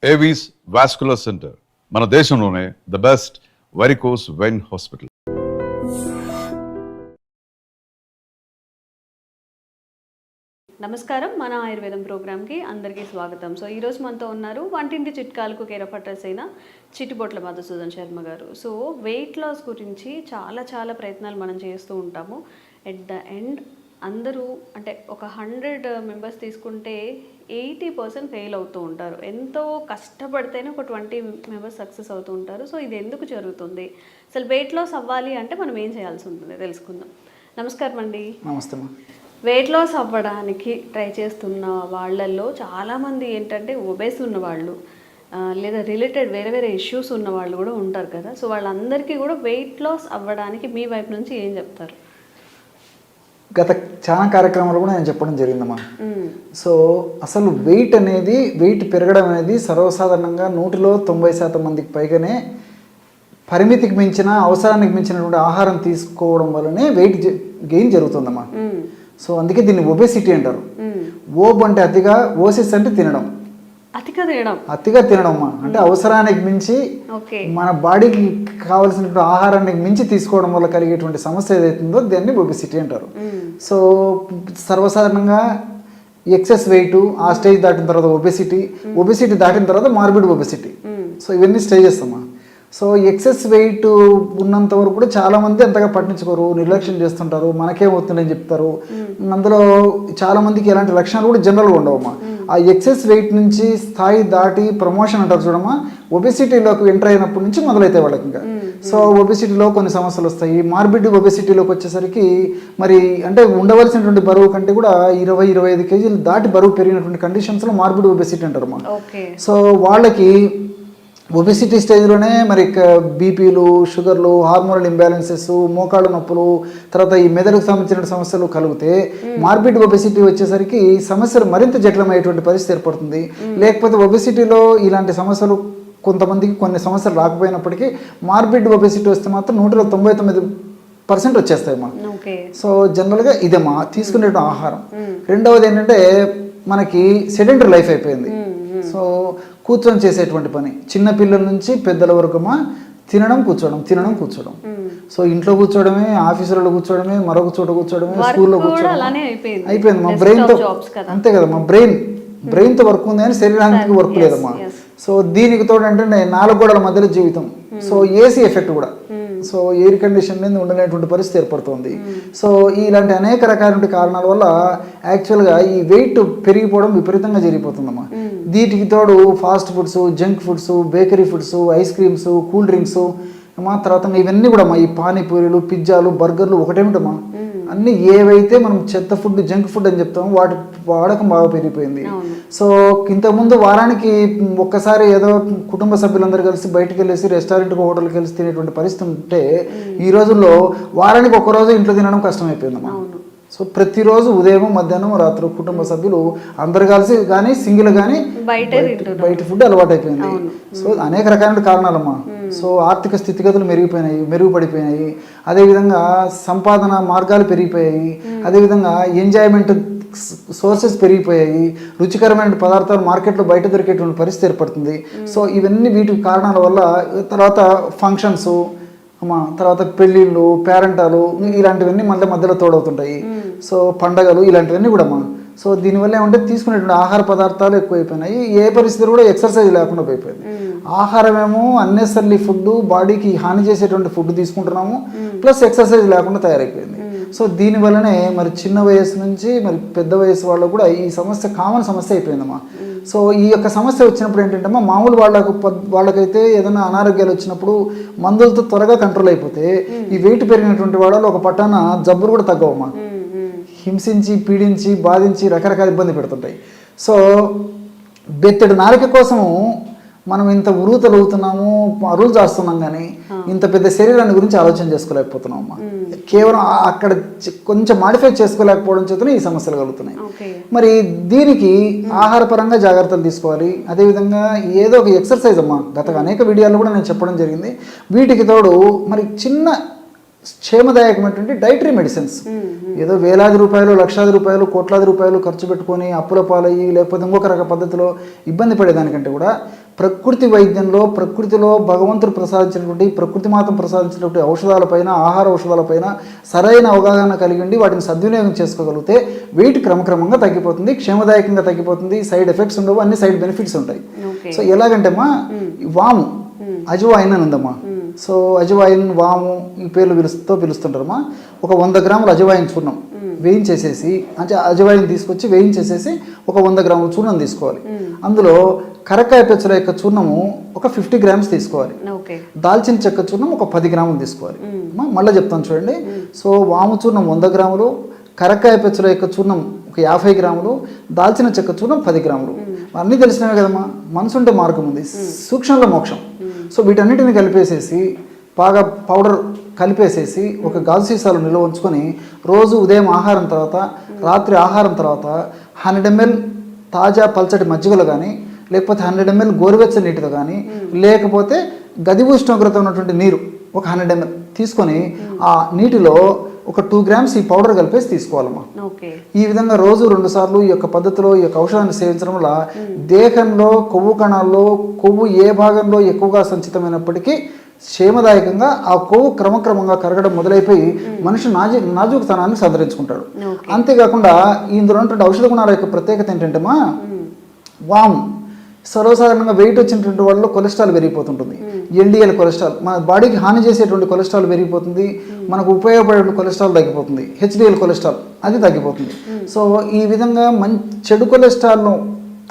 Avis vascular centre మన దేశంలోనే the best varicose vein hospital. నమస్కారం, మన ఆయుర్వేదం ప్రోగ్రామ్కి అందరికీ స్వాగతం. సో ఈరోజు మనతో ఉన్నారు వంటింటి చిట్కాలకు కేరఫటర్స్ అయిన చిట్టిబొట్ల మధుసూదన్ శర్మ గారు. సో వెయిట్ లాస్ గురించి చాలా ప్రయత్నాలు మనం చేస్తూ ఉంటాము. ఎట్ ద ఎండ్ అందరూ అంటే ఒక 100 మెంబర్స్ తీసుకుంటే 80% ఫెయిల్ అవుతూ ఉంటారు. ఎంతో కష్టపడితేనే ఒక 20 మెంబర్స్ సక్సెస్ అవుతూ ఉంటారు. సో ఇది ఎందుకు జరుగుతుంది, అసలు వెయిట్ లాస్ అవ్వాలి అంటే మనం ఏం చేయాల్సి ఉంటుంది తెలుసుకుందాం. నమస్కారం అండి. నమస్తే. వెయిట్ లాస్ అవ్వడానికి ట్రై చేస్తున్న వాళ్ళల్లో చాలామంది ఏంటంటే ఒబేస్ ఉన్న వాళ్ళు లేదా రిలేటెడ్ వేరే ఇష్యూస్ ఉన్న వాళ్ళు కూడా ఉంటారు కదా. సో వాళ్ళందరికీ కూడా వెయిట్ లాస్ అవ్వడానికి మీ వైపు నుంచి ఏం చెప్తారు? గత చాలా కార్యక్రమాలు కూడా నేను చెప్పడం జరిగిందమ్మా. సో అసలు వెయిట్ పెరగడం అనేది సర్వసాధారణంగా 100లో 90% మందికి పైగానే పరిమితికి మించిన అవసరానికి మించినటువంటి ఆహారం తీసుకోవడం వల్లనే వెయిట్ గెయిన్ జరుగుతుందమ్మా. సో అందుకే దీన్ని ఒబేసిటీ అంటారు. ఓబ్ అంటే అతిగా, ఓసిస్ అంటే తినడం. అతిగా తినడం అమ్మా అంటే అవసరానికి మించి మన బాడీకి కావాల్సినటువంటి ఆహారానికి మించి తీసుకోవడం వల్ల కలిగేటువంటి సమస్య ఏదైతుందో దాన్ని ఒబేసిటీ అంటారు. సో సర్వసాధారణంగా ఎక్సెస్ వెయిట్ ఆ స్టేజ్ దాటిన తర్వాత ఒబేసిటీ దాటిన తర్వాత మార్బిడ్ ఒబేసిటీ. సో ఇవన్నీ స్టేజెస్ అమ్మా. సో ఎక్సెస్ వెయిట్ ఉన్నంత వరకు కూడా చాలామంది అంతగా పట్టించుకోరు, నిర్లక్ష్యం చేస్తుంటారు, మనకేమవుతుందని చెప్తారు. అందులో చాలామందికి ఎలాంటి లక్షణాలు కూడా జనరల్గా ఉండవమ్మా. ఆ ఎక్సెస్ వెయిట్ నుంచి స్థాయి దాటి ప్రమోషన్ అంటారు చూడమ్మా, ఒబేసిటీలోకి ఎంటర్ అయినప్పటి నుంచి మొదలైతాయి వాళ్ళకి. ఇంకా సో ఒబేసిటీలో కొన్ని సమస్యలు వస్తాయి. మార్బిడ్ ఒబేసిటీలోకి వచ్చేసరికి మరి అంటే ఉండవలసినటువంటి బరువు కంటే కూడా 20-25 కేజీలు దాటి బరువు పెరిగినటువంటి కండిషన్స్లో మార్బిడ్ ఒబేసిటీ అంటారమ్మా. సో వాళ్ళకి ఒబేసిటీ స్టేజ్లోనే మరి బీపీలు, షుగర్లు, హార్మోనల్ ఇంబ్యాలెన్సెస్, మోకాళ్ళ నొప్పులు, తర్వాత ఈ మెదడుకు సంబంధించిన సమస్యలు కలిగితే మార్బిడ్ ఒబేసిటీ వచ్చేసరికి సమస్యలు మరింత జటిలమయ్యేటువంటి పరిస్థితి ఏర్పడుతుంది. లేకపోతే ఒబేసిటీలో ఇలాంటి సమస్యలు కొంతమందికి కొన్ని సమస్యలు రాకపోయినప్పటికీ మార్బిడ్ ఒబేసిటీ వస్తే మాత్రం 100లో 99% వచ్చేస్తాయమ్మా. సో జనరల్గా ఇదేమా తీసుకునే ఆహారం. రెండవది ఏంటంటే మనకి సెడెంటరీ లైఫ్ అయిపోయింది. సో కూర్చొని చేసేటువంటి పని చిన్న పిల్లల నుంచి పెద్దల వరకు తినడం కూర్చోవడం. సో ఇంట్లో కూర్చోవడమే, ఆఫీసులలో కూర్చోవడమే, మరొక చోట కూర్చోవడమే, స్కూల్లో కూర్చోవడం అయిపోయింది. మా బ్రెయిన్తో అంతే కదా, మా బ్రెయిన్తో వర్క్ ఉంది కానీ శరీరానికి వర్క్ లేదమ్మా. సో దీనికి తోడు అంటే 4 గోడల మధ్యలో జీవితం. సో ఏసీ ఎఫెక్ట్ కూడా, సో ఎయిర్ కండిషన్ మీద ఉండలేటువంటి పరిస్థితి ఏర్పడుతుంది. సో ఇలాంటి అనేక రకాల కారణాల వల్ల యాక్చువల్గా ఈ వెయిట్ పెరిగిపోవడం విపరీతంగా జరిగిపోతుందమ్మా. వీటికి తోడు fast foods, junk foods, bakery foods, ice creams, cool drinks, తర్వాత ఇవన్నీ కూడా ఈ పానీపూరీలు, పిజ్జాలు, బర్గర్లు ఒకటేమిటమ్మా అన్నీ ఏవైతే మనం చెత్త ఫుడ్, జంక్ ఫుడ్ అని చెప్తామో వాటి వాడకం బాగా పెరిగిపోయింది. సో ఇంతకుముందు వారానికి ఒక్కసారి ఏదో కుటుంబ సభ్యులందరూ కలిసి బయటకు వెళ్ళేసి రెస్టారెంట్కి, హోటల్కి వెళ్ళి తినేటువంటి పరిస్థితి ఉంటే ఈ రోజుల్లో వారానికి ఒక్కరోజు ఇంట్లో తినడం కష్టమైపోయిందమ్మా. సో ప్రతిరోజు ఉదయం, మధ్యాహ్నం, రాత్రి కుటుంబ సభ్యులు అందరు కలిసి కానీ సింగిల్ కానీ బయట ఫుడ్ అలవాటు అయిపోయింది. సో అనేక రకాల కారణాలమ్మా. సో ఆర్థిక స్థితిగతులు మెరుగుపడిపోయినాయి. అదేవిధంగా సంపాదన మార్గాలు పెరిగిపోయాయి. అదేవిధంగా ఎంజాయ్మెంట్ సోర్సెస్ పెరిగిపోయాయి. రుచికరమైన పదార్థాలు మార్కెట్లో బయట దొరికేటువంటి పరిస్థితి ఏర్పడుతుంది. సో ఇవన్నీ వీటి కారణాల వల్ల తర్వాత ఫంక్షన్స్, తర్వాత పెళ్ళిళ్ళు, పేరెంటాలు ఇలాంటివన్నీ మధ్యలో తోడవుతుంటాయి. సో పండగలు ఇలాంటివన్నీ కూడా సో దీనివల్ల ఏమంటే తీసుకునేటువంటి ఆహార పదార్థాలు ఎక్కువైపోయినాయి. ఏ పరిస్థితులు కూడా ఎక్సర్సైజ్ లేకుండా అయిపోయింది. ఆహారమేమో అన్నెసరీ ఫుడ్, బాడీకి హాని చేసేటువంటి ఫుడ్ తీసుకుంటున్నాము, ప్లస్ ఎక్సర్సైజ్ లేకుండా తయారైపోయింది. సో దీనివల్లనే మరి చిన్న వయసు నుంచి మరి పెద్ద వయసు వాళ్ళకు కూడా ఈ సమస్య కామన్ సమస్య అయిపోయిందమ్మా. సో ఈ యొక్క సమస్య వచ్చినప్పుడు ఏంటంటే మామూలు వాళ్ళకైతే ఏదైనా అనారోగ్యాలు వచ్చినప్పుడు మందులతో త్వరగా కంట్రోల్ అయిపోతే ఈ వెయిట్ పెరిగినటువంటి వాళ్ళు ఒక పట్టాన జబ్బులు కూడా తగ్గవమ్మా. హింసించి, పీడించి, బాధించి రకరకాల ఇబ్బంది పెడుతుంటాయి. సో బెత్తడి నాలిక కోసము మనం ఇంత ఉరుతలుగుతున్నాము, అరులు చేస్తున్నాం కానీ ఇంత పెద్ద శరీరాన్ని గురించి ఆలోచన చేసుకోలేకపోతున్నాం అమ్మా. కేవలం అక్కడ కొంచెం మాడిఫై చేసుకోలేకపోవడం చేతనే ఈ సమస్యలు కలుగుతున్నాయి. మరి దీనికి ఆహారపరంగా జాగ్రత్తలు తీసుకోవాలి. అదేవిధంగా ఏదో ఒక ఎక్సర్సైజ్ అమ్మా. గత అనేక వీడియోల్లో కూడా నేను చెప్పడం జరిగింది. వీటికి తోడు మరి చిన్న క్షేమదాయకమైనటువంటి డైటరీ మెడిసిన్స్ ఏదో వేలాది రూపాయలు, లక్షలాది రూపాయలు, కోట్లాది రూపాయలు ఖర్చు పెట్టుకొని అప్పుల పాలయ్యి లేకపోతే ఇంకొక రక పద్ధతిలో ఇబ్బంది పడేదానికంటే కూడా ప్రకృతి వైద్యంలో ప్రకృతిలో భగవంతుడు ప్రసాదించినటువంటి ప్రకృతి మాతం ప్రసాదించినటువంటి ఔషధాలపైన ఆహార ఔషధాలపైన సరైన అవగాహన కలిగి ఉండి వాటిని సద్వినియోగం చేసుకోగలిగితే వెయిట్ క్రమక్రమంగా తగ్గిపోతుంది, క్షేమదాయకంగా తగ్గిపోతుంది, సైడ్ ఎఫెక్ట్స్ ఉండవు, అన్ని సైడ్ బెనిఫిట్స్ ఉంటాయి. సో ఎలాగంటే అమ్మా వాము అజవాయిన్ అని ఉందమ్మా. సో అజవాయిన్ వాము ఈ పేర్లు పిలుస్తుంటారమ్మా. ఒక 100 గ్రాముల అజవాయిన్ చూర్ణం వేయించేసేసి, అంటే అజవాయిన్ తీసుకొచ్చి వేయించేసేసి ఒక 100 గ్రాముల చూర్ణం తీసుకోవాలి. అందులో కరక్కాయ పెచ్చల యొక్క చూర్ణము ఒక 50 గ్రామ్స్ తీసుకోవాలి. దాల్చిన చెక్క చూర్ణం ఒక 10 గ్రాములు తీసుకోవాలి. మళ్ళీ చెప్తాను చూడండి. సో వాము చూర్ణం 100 గ్రాములు, కరక్కాయ పెచ్చల యొక్క చూర్ణం ఒక 50 గ్రాములు, దాల్చిన చెక్క చూర్ణం 10 గ్రాములు. అన్నీ తెలిసినవే కదమ్మా. మనసు ఉంటే మార్గం ఉంది, సూక్ష్మంలో మోక్షం. సో వీటన్నిటిని కలిపేసేసి బాగా పౌడర్ కలిపేసేసి ఒక గాజు సీసాలో నిల్వ ఉంచుకొని రోజు ఉదయం ఆహారం తర్వాత, రాత్రి ఆహారం తర్వాత 100 ml తాజా పల్చటి మజ్జిగలో కానీ, లేకపోతే 100 ml గోరువెచ్చని నీటితో కానీ, లేకపోతే గది ఉష్ణోగ్రత ఉన్నటువంటి నీరు ఒక 100 ml తీసుకొని ఆ నీటిలో ఒక 2 గ్రామ్స్ ఈ పౌడర్ కలిపేసి తీసుకోవాలమ్మా. ఈ విధంగా రోజు 2 సార్లు ఈ యొక్క పద్ధతిలో ఈ యొక్క ఔషధాన్ని సేవించడం వల్ల దేహంలో కొవ్వు కణాల్లో కొవ్వు ఏ భాగంలో ఎక్కువగా సంచితమైనప్పటికీ క్షేమదాయకంగా ఆ కొవ్వు క్రమక్రమంగా కరగడం మొదలైపోయి మనిషి నాజూకుతనాన్ని సంతరించుకుంటాడు. అంతేకాకుండా ఇందులో ఉన్నటువంటి ఔషధ గుణాల యొక్క ప్రత్యేకత ఏంటంటే వాము సర్వసాధారణంగా వెయిట్ వచ్చినటువంటి వాళ్ళలో కొలెస్ట్రాల్ పెరిగిపోతుంటుంది. ఎల్డిఎల్ కొలెస్ట్రాల్ మన బాడీకి హాని చేసేటువంటి కొలెస్ట్రాల్ పెరిగిపోతుంది, మనకు ఉపయోగపడే కొలెస్ట్రాల్ తగ్గిపోతుంది, హెచ్డిఎల్ కొలెస్ట్రాల్ అది తగ్గిపోతుంది. సో ఈ విధంగా చెడు కొలెస్ట్రాల్ను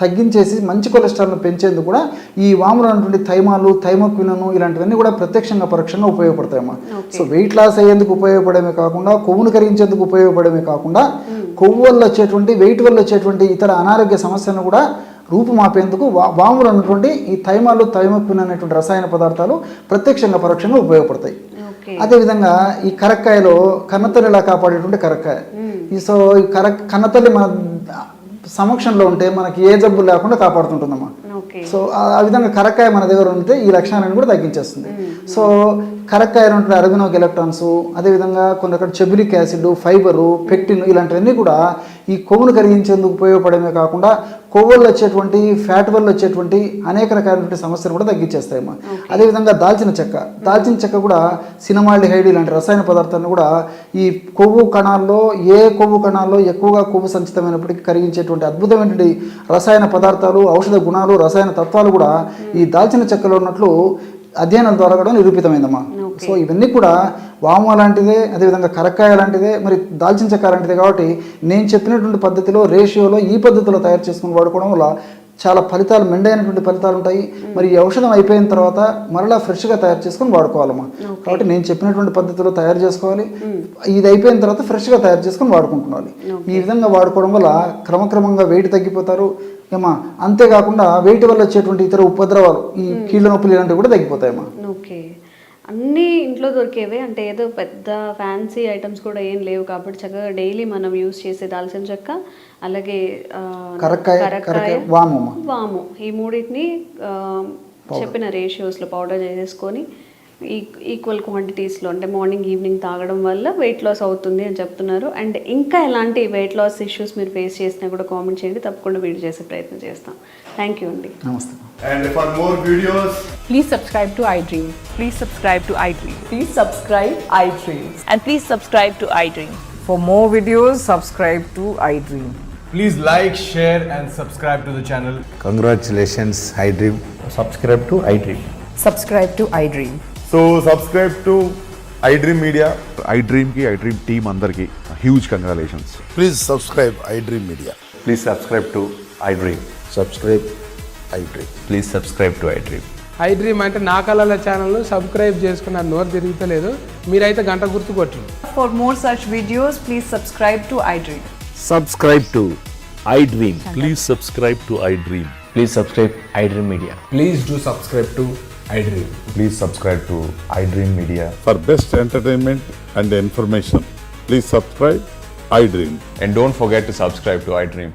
తగ్గించేసి మంచి కొలెస్ట్రాల్ను పెంచేందుకు కూడా ఈ వాములో ఉన్నటువంటి థైమాలు, థైమోక్వినను ఇలాంటివన్నీ కూడా ప్రత్యక్షంగా పరోక్షంగా ఉపయోగపడతాయమ్మా. సో వెయిట్ లాస్ అయ్యేందుకు ఉపయోగపడమే కాకుండా, కొవ్వును కరిగించేందుకు ఉపయోగపడమే కాకుండా, కొవ్వు వల్ల వచ్చేటువంటి వెయిట్ వల్ల వచ్చేటువంటి ఇతర అనారోగ్య సమస్యలను కూడా రూపుమాపేందుకు వాములో ఉన్నటువంటి ఈ థైమాలు, థైమోక్విన్ అనేటువంటి రసాయన పదార్థాలు ప్రత్యక్షంగా పరోక్షంగా ఉపయోగపడతాయి. అదేవిధంగా ఈ కరక్కాయలో కన్నతల్లిలా కాపాడేటువంటి కరక్కాయ. సో ఈ కన్నతల్లి మన సమక్షంలో ఉంటే మనకి ఏ జబ్బు లేకుండా కాపాడుతుంటుందమ్మా. సో ఆ విధంగా కరక్కాయ మన దగ్గర ఉంటే ఈ లక్షణాలను కూడా తగ్గించేస్తుంది. సో కరక్కాయలో ఉంటే అరబినోక్ ఎలక్ట్రాన్స్, అదేవిధంగా కొన్ని చెబులిక్ యాసిడ్, ఫైబరు, పెక్టిన్ ఇలాంటివన్నీ కూడా ఈ కొవ్వును కరిగించేందుకు ఉపయోగపడమే కాకుండా కొవ్వుల్లో వచ్చేటువంటి ఫ్యాట్ వల్ల వచ్చేటువంటి అనేక రకాలైనటువంటి సమస్యలు కూడా తగ్గించేస్తాయమ్మా. అదేవిధంగా దాల్చిన చెక్క కూడా సినమాల్డిహైడ్ ఇలాంటి రసాయన పదార్థాలను కూడా ఈ కొవ్వు కణాల్లో ఎక్కువగా కొవ్వు సంచితమైనప్పటికీ కరిగించేటువంటి అద్భుతమైనటువంటి రసాయన పదార్థాలు, ఔషధ గుణాలు, రసాయన తత్వాలు కూడా ఈ దాల్చిన చెక్కలో ఉన్నట్లు అధ్యయనాల ద్వారా కూడా నిరూపితమైందమ్మా. సో ఇవన్నీ కూడా వాము లాంటిదే, అదేవిధంగా కరక్కాయ లాంటిదే, మరి దాల్చిన చెక్క లాంటిదే. కాబట్టి నేను చెప్పినటువంటి పద్ధతిలో రేషియోలో ఈ పద్ధతిలో తయారు చేసుకుని వాడుకోవడం వల్ల చాలా ఫలితాలు, మెండైనటువంటి ఫలితాలు ఉంటాయి. మరి ఈ ఔషధం అయిపోయిన తర్వాత మరలా ఫ్రెష్గా తయారు చేసుకొని వాడుకోవాలమ్మా. కాబట్టి నేను చెప్పినటువంటి పద్ధతిలో తయారు చేసుకోవాలి, ఇది అయిపోయిన తర్వాత ఫ్రెష్గా తయారు చేసుకొని వాడుకుంటున్నాను. ఈ విధంగా వాడుకోవడం వల్ల క్రమక్రమంగా వెయిట్ తగ్గిపోతారు ఏమా. అంతేకాకుండా వెయిట్ వల్ల వచ్చేటువంటి ఇతర ఉపద్రవాలు, ఈ కీళ్ళ నొప్పులు ఇలాంటివి కూడా తగ్గిపోతాయమ్మా. ఓకే, అన్నీ ఇంట్లో దొరికేవే, అంటే ఏదో పెద్ద ఫ్యాన్సీ ఐటమ్స్ కూడా ఏం లేవు. కాబట్టి చక్కగా డైలీ మనం యూస్ చేసే దాల్చిన చెక్క, అలాగే కరక్కాయ, వాము ఈ మూడింటిని చెప్పిన రేషియోస్లో పౌడర్ చేసేసుకొని ఈక్వల్ క్వాంటిటీస్లో, అంటే మార్నింగ్ ఈవినింగ్ తాగడం వల్ల వెయిట్ లాస్ అవుతుంది అని చెప్తున్నారు. అండ్ ఇంకా ఎలాంటి వెయిట్ లాస్ ఇష్యూస్ మీరు ఫేస్ చేసినా కూడా కామెంట్ చేయండి, తప్పకుండా వీడియో చేసే ప్రయత్నం చేస్తాం. థ్యాంక్ యూ అండి. నమస్తే. And for more videos, please subscribe to iDream. Please subscribe to iDream. Please subscribe iDream. And please subscribe to iDream. For more videos, subscribe to iDream. please like, share and subscribe to the channel. Congratulations, iDream. Subscribe to iDream. Subscribe to iDream. So subscribe to iDream Media. iDream ki iDream team andarki huge congratulations. Please subscribe iDream Media. Please subscribe to iDream. Subscribe iDream. Please subscribe to iDream. iDream అంటే నా కళల ఛానల్ను subscribe చేసుకున్న నోరు తిరుగుతలేదు, మీరైతే గంట గుర్తు కొట్టండి. For more such videos, please subscribe to iDream. Subscribe to iDream. Please subscribe to iDream. Please subscribe iDream Media. Please do subscribe to iDream. Please subscribe to iDream Media. For best entertainment and information, please subscribe iDream. And don't forget to subscribe to iDream.